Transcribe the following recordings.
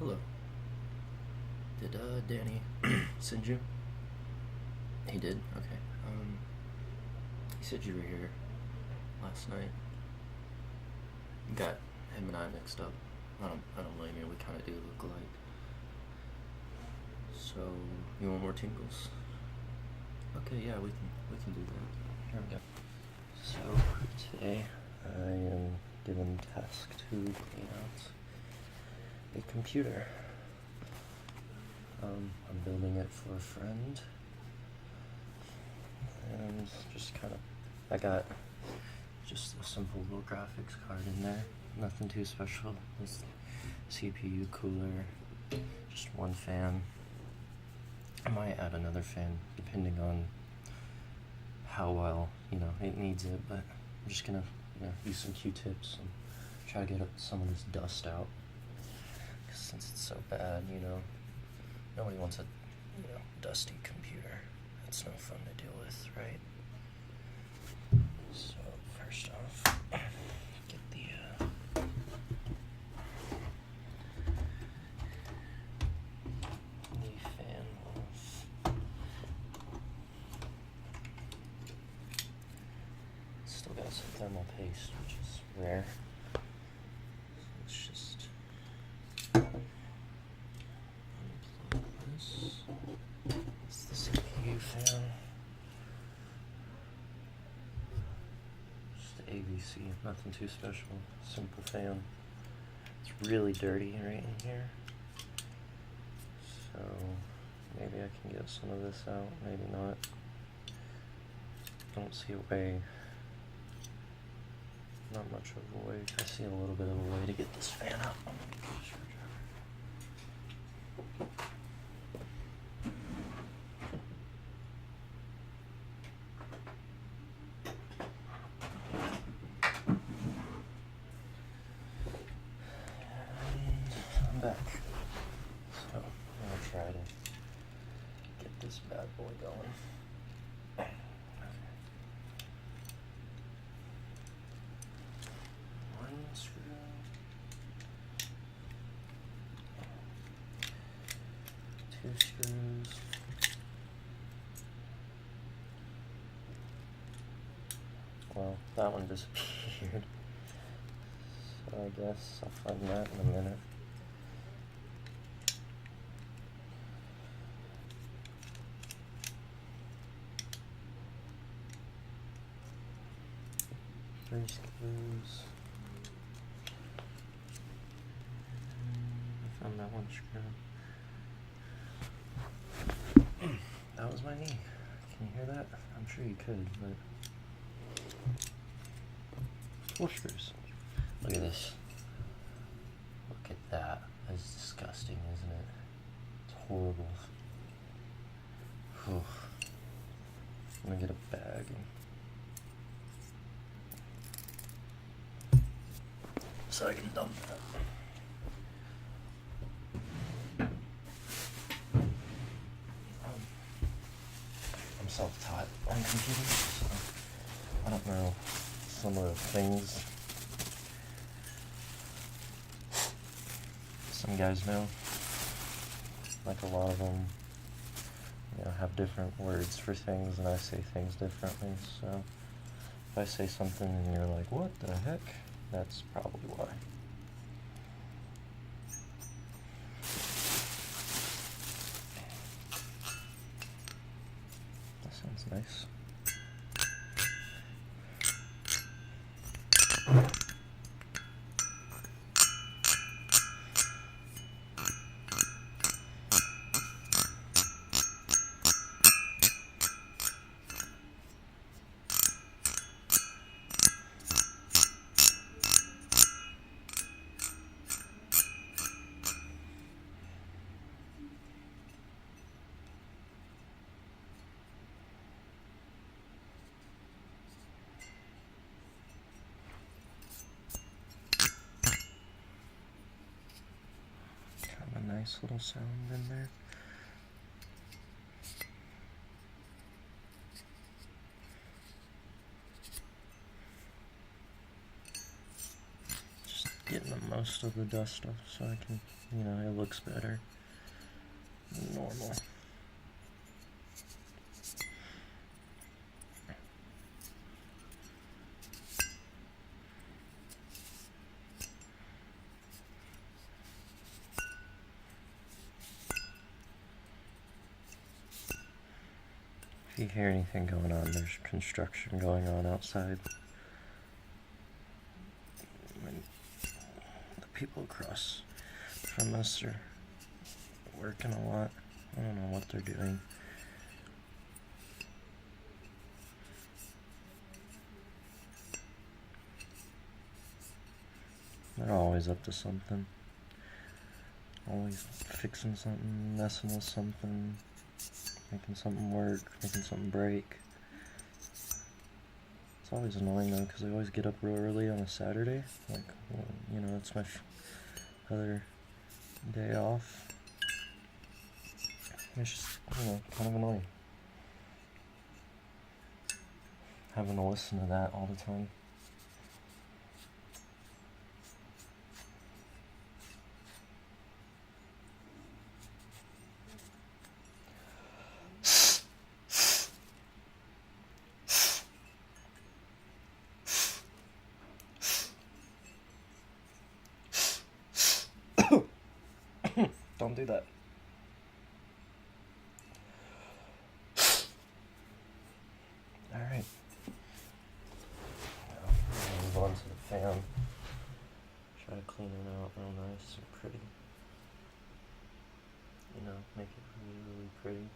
Hello. Did Danny send you? He did? Okay. He said you were here last night. Got him and I mixed up. I don't blame you. We kind of do look alike. So, you want more tingles? Okay, yeah, we can do that. Here we go. So, today I am given the task to clean out a computer. I'm building it for a friend, and just I got just a simple little graphics card in there, nothing too special. This CPU, cooler, just one fan. I might add another fan depending on how well, it needs it, but I'm just gonna, use some Q-tips and try to get some of this dust out. Because since it's so bad, nobody wants a, dusty computer. That's no fun to deal with, right? So, first off, get the, fan off. Still got some thermal paste, which is rare. So let's just unplug this. It's the CPU fan. Just ABC, nothing too special. Simple fan. It's really dirty right in here. So maybe I can get some of this out, maybe not. Don't see a way. Not much of a way. I see a little bit of a way to get this fan out. And I'm back. So I'm gonna try to get this bad boy going. One screw. Two screws. Well, that one disappeared. So I guess I'll find that in a minute. Three screws. I found that one screw. That was my knee. Can you hear that? I'm sure you could, but 4 screws. Look at this. Look at that. That's disgusting, isn't it? It's horrible. Whew. I'm gonna get a bag. So I can dump that. I'm self-taught on computers, so I don't know some of the things some guys know. Like a lot of them, have different words for things, and I say things differently. So if I say something and you're like, "What the heck?" That's probably why. That sounds nice. Nice little sound in there. Just getting the most of the dust off so I can, it looks better than normal. If you hear anything going on, there's construction going on outside. The people across from us are working a lot. I don't know what they're doing. They're always up to something. Always fixing something, messing with something, making something work, making something break. It's always annoying though, because I always get up real early on a Saturday. Like, well, it's my other day off. It's just, kind of annoying. Having to listen to that all the time. Don't do that. Alright. Now, move on to the fan. Try to clean it out real nice and pretty. Make it really, really pretty.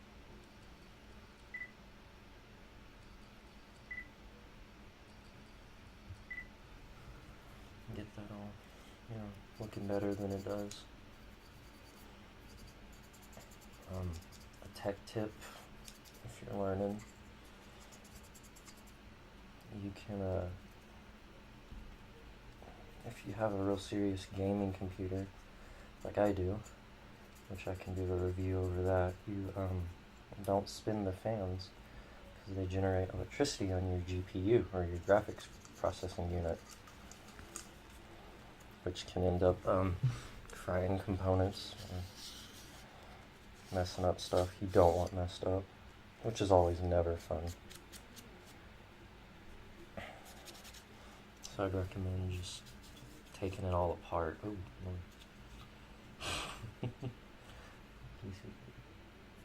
Get that all, looking better than it does. A tech tip, if you're learning, you can, if you have a real serious gaming computer, like I do, which I can do a review over that, you don't spin the fans, because they generate electricity on your GPU, or your graphics processing unit, which can end up frying components, or messing up stuff you don't want messed up, which is always never fun. So I'd recommend just taking it all apart. Oh,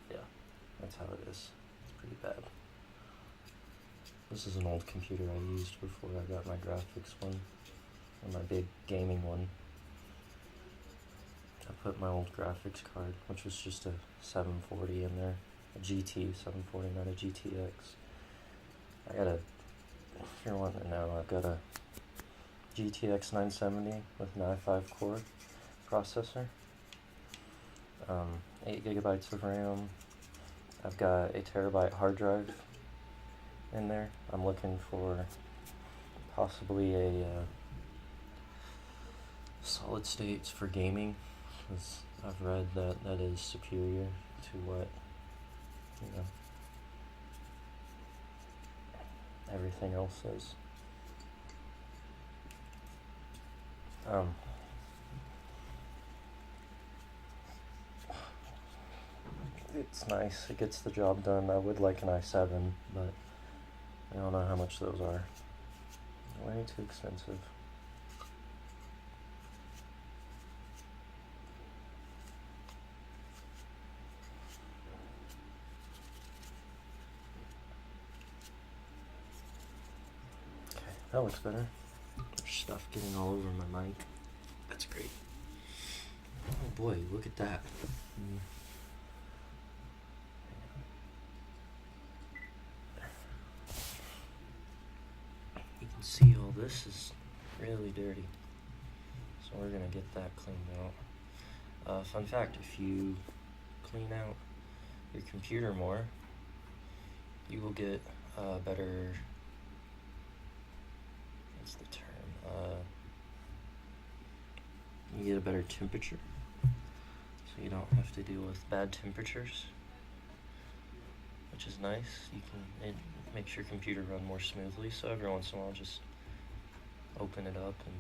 yeah, that's how it is. It's pretty bad. This is an old computer I used before I got my graphics one, or my big gaming one. I put my old graphics card, which was just a 740 in there, a GT 740, not a GTX. I got if you're wanting to know, I've got a GTX 970 with an i5 core processor, 8 gigabytes of RAM. I've got a terabyte hard drive in there. I'm looking for possibly a solid state for gaming, because I've read that that is superior to what, everything else is. It's nice, it gets the job done. I would like an i7, but I don't know how much those are. Way too expensive. Okay, that looks better. There's stuff getting all over my mic. That's great. Oh boy, look at that. You can see all this is really dirty. So we're gonna get that cleaned out. Fun fact, if you clean out your computer more, you will get better, what's the term? You get a better temperature, so you don't have to deal with bad temperatures, which is nice. It makes your computer run more smoothly, so every once in a while just open it up and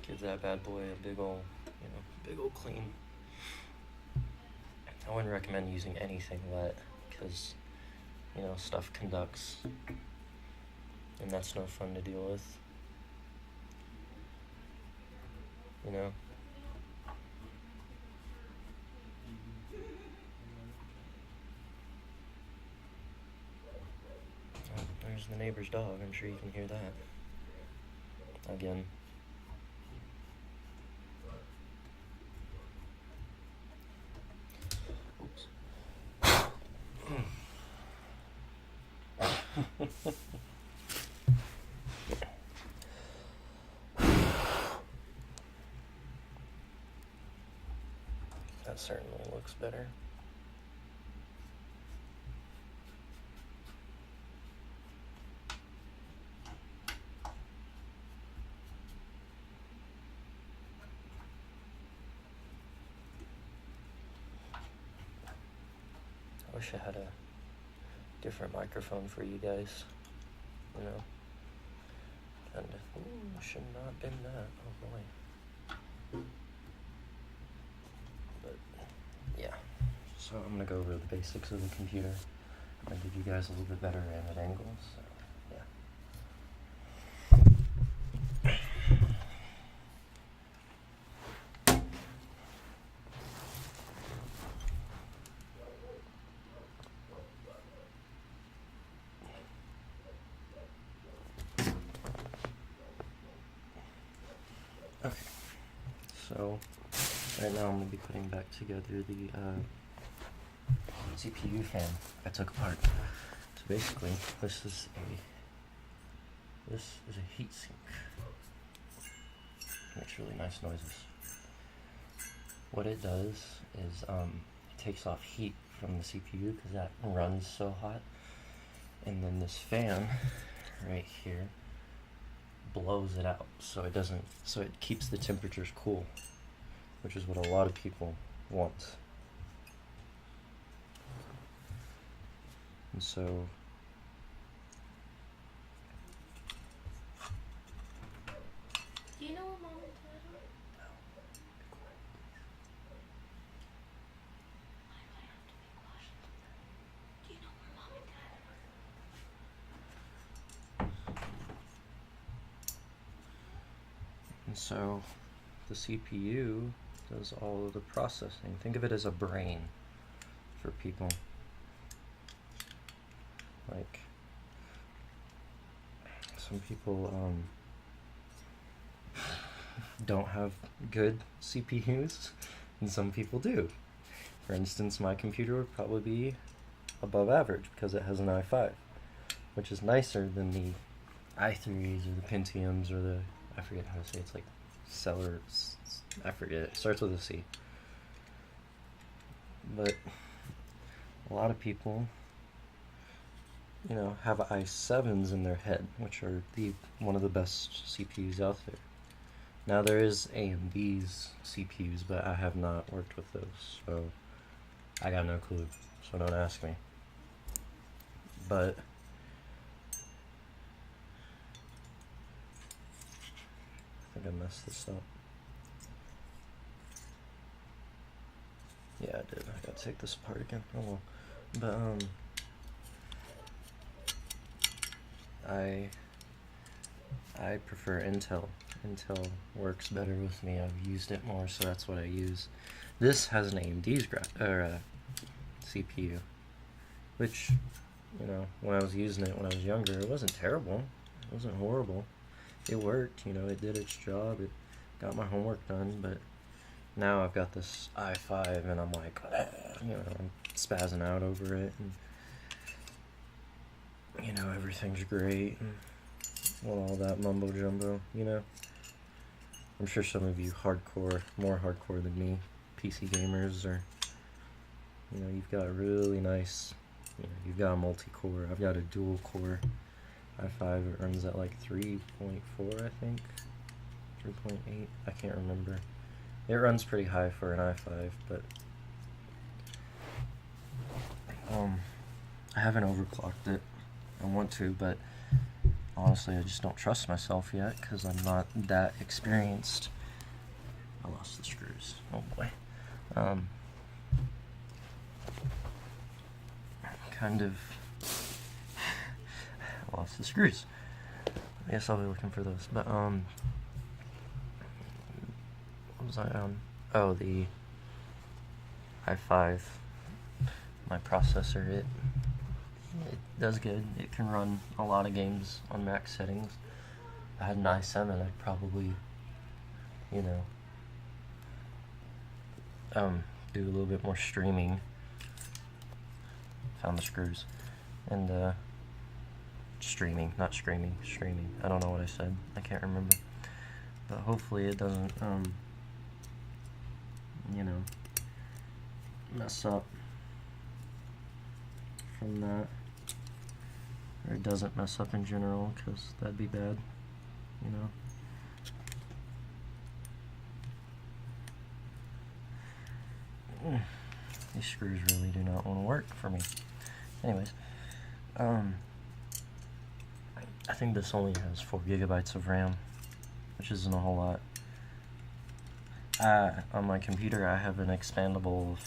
Give that bad boy a big ol', big ol' clean. I wouldn't recommend using anything wet, because, stuff conducts, and that's no fun to deal with. Oh, there's the neighbor's dog. I'm sure you can hear that. Again. Oops. That certainly looks better. I wish I had a different microphone for you guys, and should not have been that, oh boy. But yeah, so I'm gonna go over the basics of the computer. I'm gonna give you guys a little bit better at angles, so yeah. Okay, so right now I'm going to be putting back together the CPU fan I took apart. So basically, this is a heat sink. Makes really nice noises. What it does is it takes off heat from the CPU because that runs so hot, and then this fan right here blows it out, so it keeps the temperatures cool, which is what a lot of people want. And so do you know what Mom and Dad are? No. Why do I have to be quiet? Do you know where Mom and Dad are? And so the CPU does all of the processing. Think of it as a brain for people. Like, some people don't have good CPUs, and some people do. For instance, my computer would probably be above average because it has an i5, which is nicer than the i3s or the Pentiums or the, I forget how to say it, it's like I forget, it starts with a C. But a lot of people, have i7s in their head, which are one of the best CPUs out there. Now there is AMD's CPUs, but I have not worked with those, so I got no clue, so don't ask me. But I think I messed this up. Yeah, I did. I gotta take this apart again. Oh well. But I prefer Intel. Intel works better with me. I've used it more, so that's what I use. This has an AMD's CPU, which, when I was using it when I was younger, it wasn't terrible. It wasn't horrible. It worked, it did its job. It got my homework done, but now I've got this i5 and I'm like, I'm spazzing out over it, and everything's great, and all that mumbo jumbo, I'm sure some of you more hardcore than me, PC gamers, or, you've got a really nice, you've got a multi-core. I've got a dual-core i5. It runs at like 3.4, I think, 3.8, I can't remember. It runs pretty high for an i5, but I haven't overclocked it. I want to, but honestly, I just don't trust myself yet because I'm not that experienced I lost the screws. Oh boy. Kind of lost the screws. I guess I'll be looking for those. But what was I on? Oh, the i5. My processor. It does good. It can run a lot of games on max settings. If I had an i7, I'd probably, you know, do a little bit more streaming. Found the screws. And streaming, not screaming, streaming. I don't know what I said. I can't remember. But hopefully it doesn't, you know, mess up from that. Or it doesn't mess up in general, because that'd be bad, you know. These screws really do not want to work for me. Anyways, I think this only has 4 gigabytes of RAM, which isn't a whole lot. On my computer, I have an expandable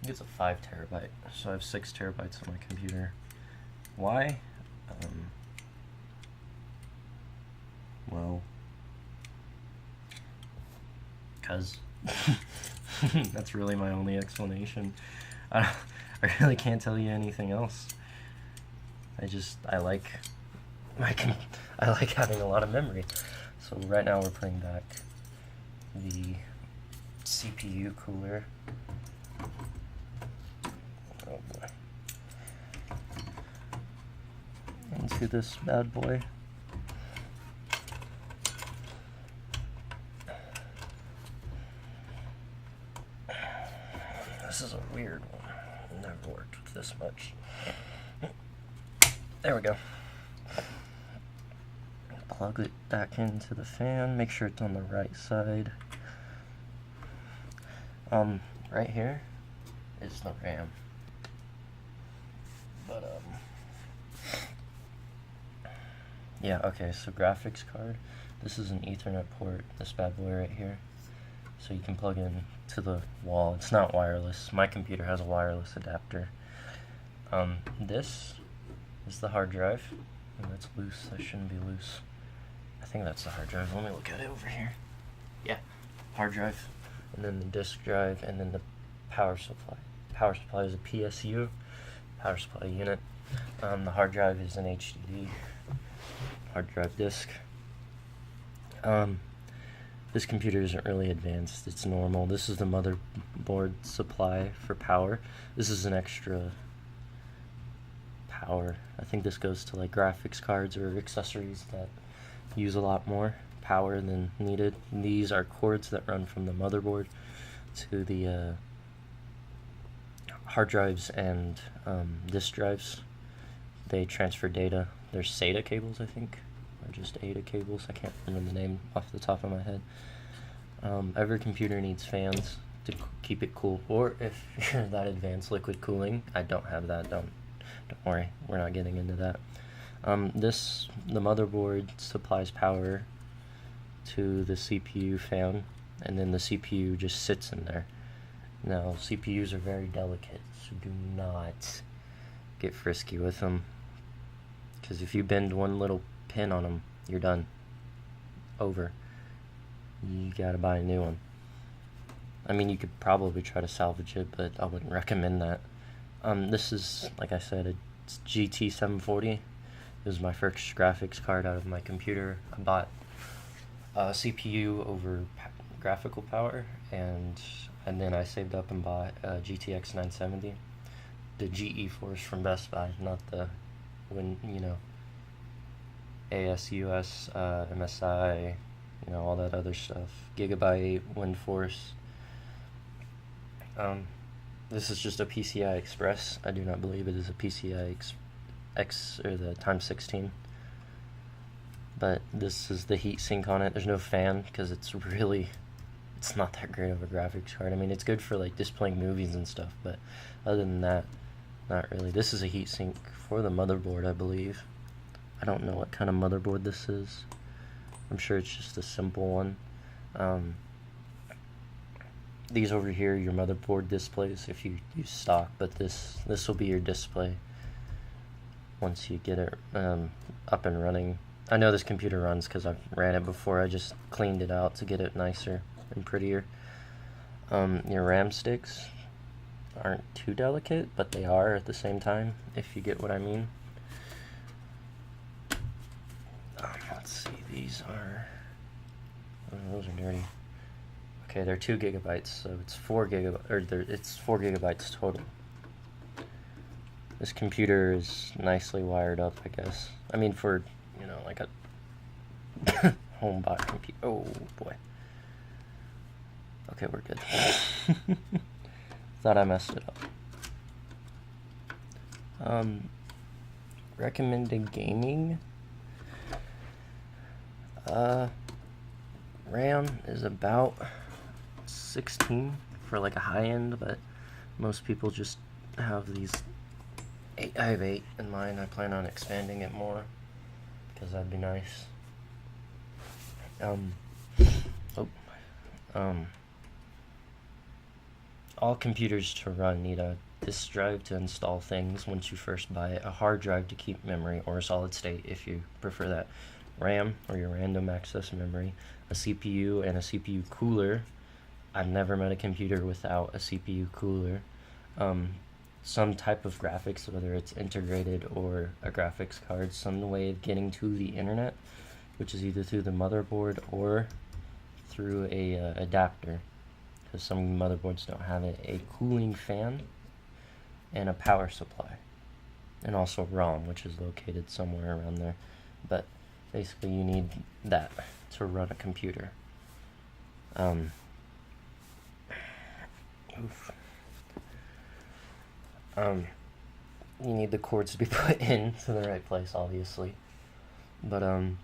it's a 5 terabyte, so I have 6 terabytes on my computer. Why? Well, because that's really my only explanation. I really can't tell you anything else. I like I like having a lot of memory. So right now we're putting back the CPU cooler. Oh boy. Into this bad boy. This is a weird one. Never worked with this much. There we go. Plug it back into the fan. Make sure it's on the right side. Right here is the RAM. But yeah, okay, so graphics card. This is an Ethernet port, this bad boy right here. So you can plug in to the wall. It's not wireless. My computer has a wireless adapter. This is the hard drive. And that's loose. That shouldn't be loose. I think that's the hard drive. Let me look at it over here. Yeah, hard drive. And then the disk drive, and then the power supply. Power supply is a PSU, power supply unit. The hard drive is an HDD, hard drive disk. This computer isn't really advanced, it's normal. This is the motherboard supply for power. This is an extra power. I think this goes to like graphics cards or accessories that use a lot more power than needed. These are cords that run from the motherboard to the hard drives and disk drives. They transfer data. There's SATA cables, I think, or just ATA cables. I can't remember the name off the top of my head. Every computer needs fans to keep it cool, or if you're that advanced, liquid cooling. I don't have that. Don't worry, we're not getting into that. The motherboard supplies power to the CPU fan, and then the CPU just sits in there. Now, CPUs are very delicate, so do not get frisky with them, because if you bend one little pin on them, you're done. Over. You gotta buy a new one. I mean, you could probably try to salvage it, but I wouldn't recommend that. This is, like I said, it's GT740. It was my first graphics card out of my computer. I bought CPU over graphical power, and then I saved up and bought a GTX 970, the GeForce from Best Buy, not the ASUS, MSI, all that other stuff. Gigabyte, WindForce. This is just a PCI Express. I do not believe it is a PCI X or the times 16. But this is the heat sink on it. There's no fan because it's not that great of a graphics card. I mean, it's good for like displaying movies and stuff, but other than that, not really. This is a heat sink for the motherboard, I believe. I don't know what kind of motherboard this is. I'm sure it's just a simple one. These over here, your motherboard displays if you use stock, but this will be your display once you get it up and running. I know this computer runs because I've ran it before. I just cleaned it out to get it nicer and prettier. Your RAM sticks aren't too delicate, but they are at the same time, if you get what I mean. Let's see, these are... Oh, those are dirty. Okay, they're 2 gigabytes, so it's 4 gigabytes, or it's 4 gigabytes total. This computer is nicely wired up, I guess. I mean, for, you know, like a home bot computer. Oh boy. Okay, we're good. Thought I messed it up. Recommended gaming. RAM is about 16 for like a high end, but most people just have these 8. I have 8 in mine. I plan on expanding it more because that'd be nice. All computers to run need a disk drive to install things once you first buy it, a hard drive to keep memory, or a solid state if you prefer that, RAM or your random access memory, a CPU and a CPU cooler. I've never met a computer without a CPU cooler. Some type of graphics, whether it's integrated or a graphics card, some way of getting to the internet, which is either through the motherboard or through a adapter, because some motherboards don't have it, a cooling fan, and a power supply, and also ROM, which is located somewhere around there. But basically you need that to run a computer. You need the cords to be put into the right place, obviously. But other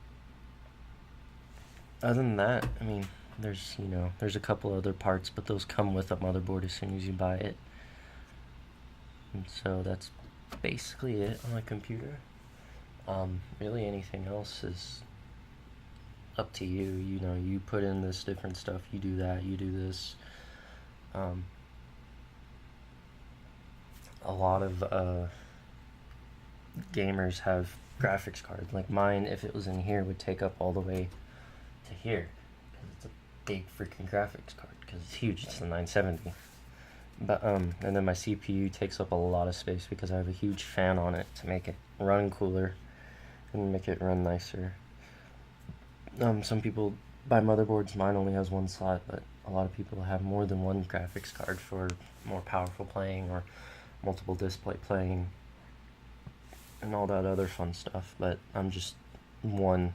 than that, I mean, there's a couple other parts, but those come with a motherboard as soon as you buy it. And so that's basically it on a computer. Really anything else is up to you. You know, you put in this different stuff, you do that, you do this. A lot of gamers have graphics cards. Like mine, if it was in here, would take up all the way to here, because it's a big freaking graphics card, because it's huge. It's the 970. But and then my CPU takes up a lot of space because I have a huge fan on it to make it run cooler and make it run nicer. Some people buy motherboards. Mine only has one slot, but a lot of people have more than one graphics card for more powerful playing or multiple display playing and all that other fun stuff. But I'm just one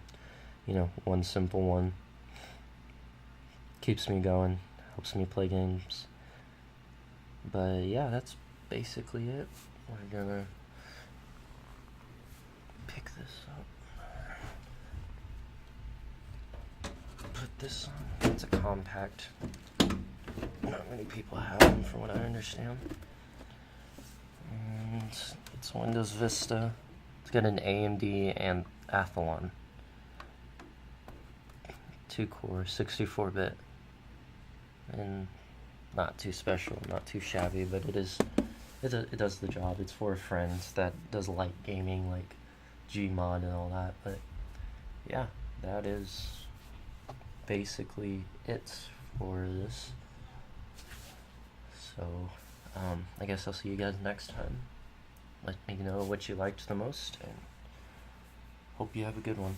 simple one. Keeps me going, helps me play games. But yeah, that's basically it. We're gonna pick this up. Put this on. It's a compact. Not many people have them, from what I understand. And it's Windows Vista. It's got an AMD and Athlon. 2-core, 64-bit. And not too special, not too shabby, but it does the job. It's for friends that does light gaming, like Gmod and all that. But yeah, that is basically it for this. So I guess I'll see you guys next time. Let me know what you liked the most, and hope you have a good one.